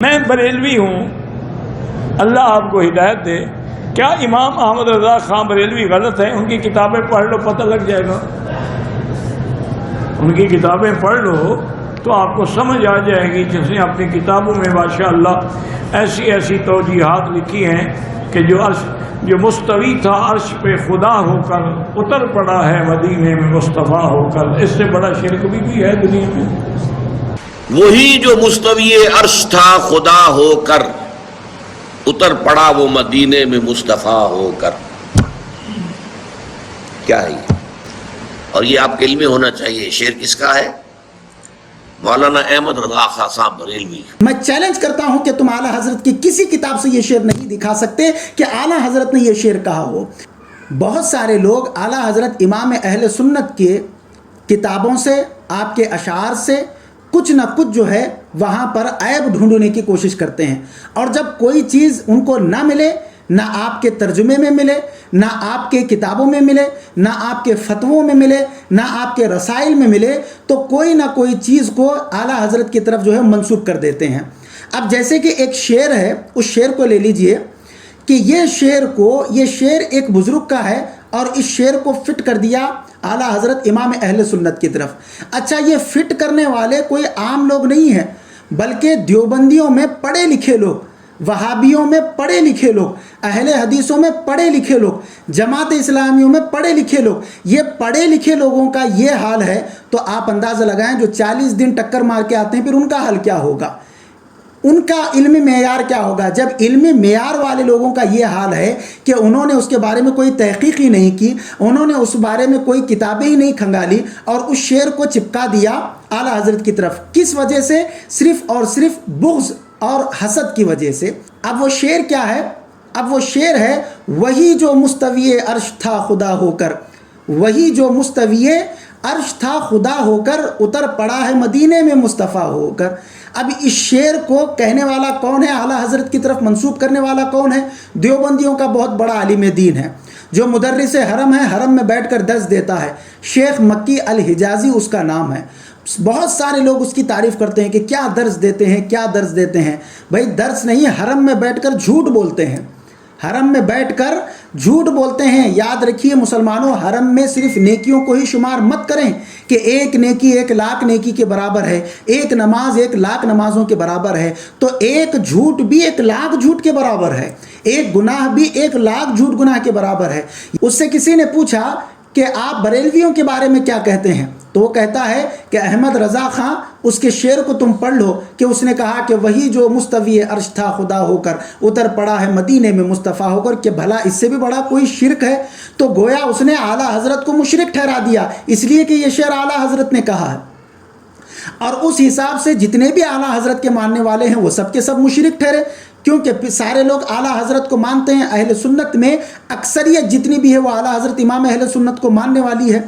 میں بریلوی ہوں، اللہ آپ کو ہدایت دے۔ کیا امام احمد رضا خان بریلوی غلط ہیں؟ ان کی کتابیں پڑھ لو، پتہ لگ جائے گا۔ ان کی کتابیں پڑھ لو تو آپ کو سمجھ آ جائے گی، جس نے اپنی کتابوں میں ماشاءاللہ ایسی ایسی توجیحات لکھی ہیں کہ جو مستوی تھا عرش پہ خدا ہو کر اتر پڑا ہے مدینے میں مصطفیٰ ہو کر، اس سے بڑا شرک بھی ہے دنیا میں۔ وہی جو مستوی عرش تھا خدا ہو کر اتر پڑا وہ مدینے میں مصطفیٰ ہو کر۔ کیا ہے یہ؟ اور یہ آپ کے علم میں ہونا چاہیے، شعر کس کا ہے؟ مولانا احمد رضا خان صاحب بریلوی۔ میں چیلنج کرتا ہوں کہ تم اعلیٰ حضرت کی کسی کتاب سے یہ شعر نہیں دکھا سکتے کہ اعلیٰ حضرت نے یہ شعر کہا ہو۔ بہت سارے لوگ اعلیٰ حضرت امام اہل سنت کے کتابوں سے، آپ کے اشعار سے کچھ نہ کچھ جو ہے وہاں پر عیب ڈھونڈنے کی کوشش کرتے ہیں، اور جب کوئی چیز ان کو نہ ملے، نہ آپ کے ترجمے میں ملے، نہ آپ کے کتابوں میں ملے، نہ آپ کے فتووں میں ملے، نہ آپ کے رسائل میں ملے، تو کوئی نہ کوئی چیز کو اعلیٰ حضرت کی طرف جو ہے منسوب کر دیتے ہیں۔ اب جیسے کہ ایک شعر ہے، اس شعر کو لے لیجئے کہ یہ شعر ایک بزرگ کا ہے، اور اس شعر کو فٹ کر دیا اعلیٰ حضرت امام اہل سنت کی طرف۔ اچھا، یہ فٹ کرنے والے کوئی عام لوگ نہیں ہیں، بلکہ دیوبندیوں میں پڑھے لکھے لوگ، وہابیوں میں پڑھے لکھے لوگ، اہل حدیثوں میں پڑھے لکھے لوگ، جماعت اسلامیوں میں پڑھے لکھے لوگ، یہ پڑھے لکھے لوگوں کا یہ حال ہے تو آپ اندازہ لگائیں جو 40 دن ٹکر مار کے آتے ہیں پھر ان کا حال کیا ہوگا، ان کا علمی معیار کیا ہوگا۔ جب علمی معیار والے لوگوں کا یہ حال ہے کہ انہوں نے اس کے بارے میں کوئی تحقیق ہی نہیں کی، انہوں نے اس بارے میں کوئی کتابیں ہی نہیں کھنگالی، اور اس شعر کو چپکا دیا اعلیٰ حضرت کی طرف، کس وجہ سے؟ صرف اور صرف بغض اور حسد کی وجہ سے۔ اب وہ شعر کیا ہے؟ اب وہ شعر ہے، وہی جو مستوی عرش تھا خدا ہو کر، وہی جو مستوی عرش تھا خدا ہو کر اتر پڑا ہے مدینے میں مصطفیٰ ہو کر۔ اب اس شعر کو کہنے والا کون ہے؟ اعلیٰ حضرت کی طرف منسوب کرنے والا کون ہے؟ دیوبندیوں کا بہت بڑا عالم دین ہے، جو مدرس حرم ہے، حرم میں بیٹھ کر درس دیتا ہے، شیخ مکی الحجازی اس کا نام ہے۔ بہت سارے لوگ اس کی تعریف کرتے ہیں کہ کیا درس دیتے ہیں، کیا درس دیتے ہیں۔ بھائی درس نہیں، حرم میں بیٹھ کر جھوٹ بولتے ہیں، حرم میں بیٹھ کر جھوٹ بولتے ہیں۔ یاد رکھیے مسلمانوں، حرم میں صرف نیکیوں کو ہی شمار مت کریں کہ ایک نیکی 1,00,000 نیکی کے برابر ہے، ایک نماز 1,00,000 نمازوں کے برابر ہے، تو ایک جھوٹ بھی 1,00,000 جھوٹ کے برابر ہے، ایک گناہ بھی 1,00,000 جھوٹ گناہ کے برابر ہے۔ اس سے کسی نے پوچھا کہ آپ بریلویوں کے بارے میں کیا کہتے ہیں، تو وہ کہتا ہے کہ احمد رضا خان، اس کے شعر کو تم پڑھ لو کہ اس نے کہا کہ وہی جو مستوی عرش تھا خدا ہو کر اتر پڑا ہے مدینے میں مصطفیٰ ہو کر، کہ بھلا اس سے بھی بڑا کوئی شرک ہے؟ تو گویا اس نے اعلیٰ حضرت کو مشرک ٹھہرا دیا، اس لیے کہ یہ شعر اعلیٰ حضرت نے کہا ہے، اور اس حساب سے جتنے بھی اعلیٰ حضرت کے ماننے والے ہیں وہ سب کے سب مشرک ٹھہرے، کیونکہ سارے لوگ اعلیٰ حضرت کو مانتے ہیں۔ اہل سنت میں اکثریت جتنی بھی ہے وہ اعلیٰ حضرت امام اہل سنت کو ماننے والی ہے۔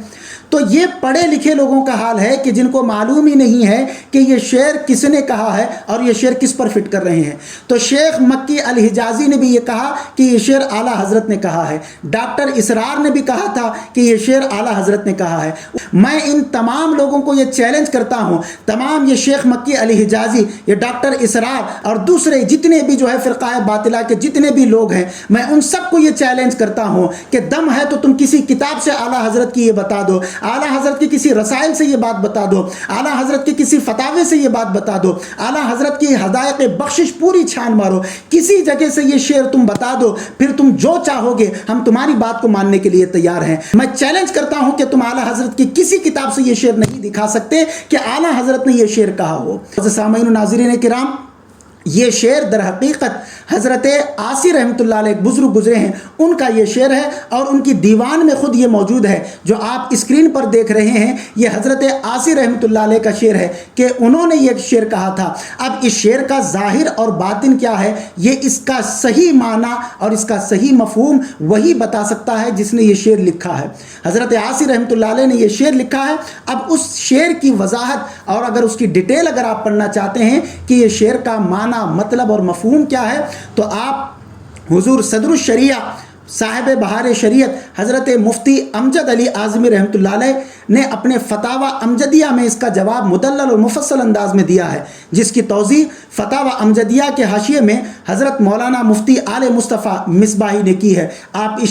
تو یہ پڑھے لکھے لوگوں کا حال ہے کہ جن کو معلوم ہی نہیں ہے کہ یہ شعر کس نے کہا ہے اور یہ شعر کس پر فٹ کر رہے ہیں۔ تو شیخ مکی الحجازی نے بھی یہ کہا کہ یہ شعر اعلیٰ حضرت نے کہا ہے، ڈاکٹر اسرار نے بھی کہا تھا کہ یہ شعر اعلیٰ حضرت نے کہا ہے۔ میں ان تمام لوگوں کو یہ چیلنج کرتا ہوں، تمام یہ شیخ مکی الحجازی، یہ ڈاکٹر اسرار اور دوسرے جتنے بھی جو ہے فرقہ باطلہ کے جتنے بھی لوگ ہیں، میں ان سب کو یہ چیلنج کرتا ہوں کہ دم ہے تو تم کسی کتاب سے اعلیٰ حضرت کی یہ بتا دو، اعلیٰ حضرت کی کسی رسائل سے یہ بات بتا دو، اعلیٰ حضرت کی کسی فتاوے سے یہ بات بتا دو، اعلیٰ حضرت کی ہدایت بخشش پوری چھان مارو، کسی جگہ سے یہ شعر تم بتا دو، پھر تم جو چاہو گے ہم تمہاری بات کو ماننے کے لیے تیار ہیں۔ میں چیلنج کرتا ہوں کہ تم اعلیٰ حضرت کی کسی کتاب سے یہ شعر نہیں دکھا سکتے کہ اعلیٰ حضرت نے یہ شعر کہا ہو۔ سامعین و ناظرین کرام، یہ شعر در حقیقت حضرت عاصی رحمۃ اللہ علیہ ایک بزرگ گزرے ہیں، ان کا یہ شعر ہے، اور ان کی دیوان میں خود یہ موجود ہے جو آپ اسکرین پر دیکھ رہے ہیں۔ یہ حضرت عاصی رحمۃ اللہ علیہ کا شعر ہے کہ انہوں نے یہ شعر کہا تھا۔ اب اس شعر کا ظاہر اور باطن کیا ہے، یہ اس کا صحیح معنی اور اس کا صحیح مفہوم وہی بتا سکتا ہے جس نے یہ شعر لکھا ہے۔ حضرت عاصی رحمۃ اللہ علیہ نے یہ شعر لکھا ہے۔ اب اس شعر کی وضاحت اور اگر اس کی ڈیٹیل اگر آپ پڑھنا چاہتے ہیں کہ یہ شعر کا معنی، مطلب اور مفہوم کیا ہے، تو آپ حضور صدر الشریعہ صاحب بہار شریعت حضرت مفتی امجد علی اعظمی رحمۃ اللہ علیہ نے اپنے فتاوی امجدیہ میں اس کا جواب مدلل اور مفصل انداز میں دیا ہے، جس کی توضیح فتاوی امجدیہ کے حاشیے میں حضرت مولانا مفتی آل مصطفیٰ مصباحی نے کی ہے۔ آپ اس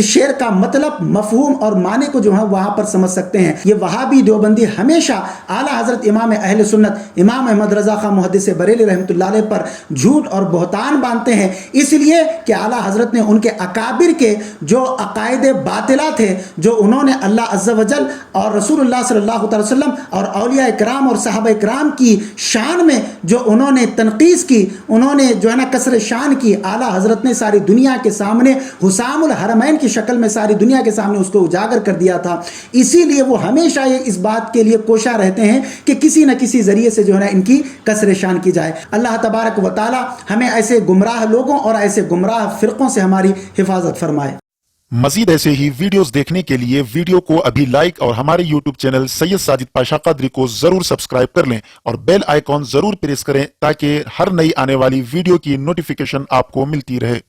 شعر کا مطلب، مفہوم اور معنی کو جو ہے وہاں پر سمجھ سکتے ہیں۔ یہ وہابی دیوبندی ہمیشہ اعلیٰ حضرت امام اہل سنت امام احمد رضا خان محدث بریلوی رحمۃ اللہ علیہ پر جھوٹ اور بہتان باندھتے ہیں، اس لیے کہ اعلیٰ حضرت نے ان کے اکابر کے جو عقائد باطلہ تھے، جو انہوں نے اللہ عز و جل اور رسول اللہ صلی اللہ علیہ وسلم اور اولیاء اکرام اور صحابہ اکرام کی شان میں جو انہوں نے تنقیص کی، انہوں نے جو ہے نا کسر شان کی، اعلیٰ حضرت نے ساری دنیا کے سامنے حسام الحرمین کی شکل میں ساری دنیا کے سامنے اس کو اجاگر کر دیا تھا۔ اسی لیے وہ ہمیشہ اس بات کے لیے کوشاں رہتے ہیں کہ کسی نہ کسی ذریعے سے جو ہے نا ان کی کسر شان کی جائے۔ اللہ تبارک و تعالی ہمیں ایسے گمراہ لوگوں اور ایسے گمراہ فرقوں سے ہماری حفاظت فرمائے۔ مزید ایسے ہی ویڈیوز دیکھنے کے لیے ویڈیو کو ابھی لائک اور ہمارے یوٹیوب چینل سید ساجد پاشا قادری کو ضرور سبسکرائب کر لیں اور بیل آئیکن ضرور پریس کریں تاکہ ہر نئی آنے والی ویڈیو کی نوٹیفیکیشن آپ کو ملتی رہے۔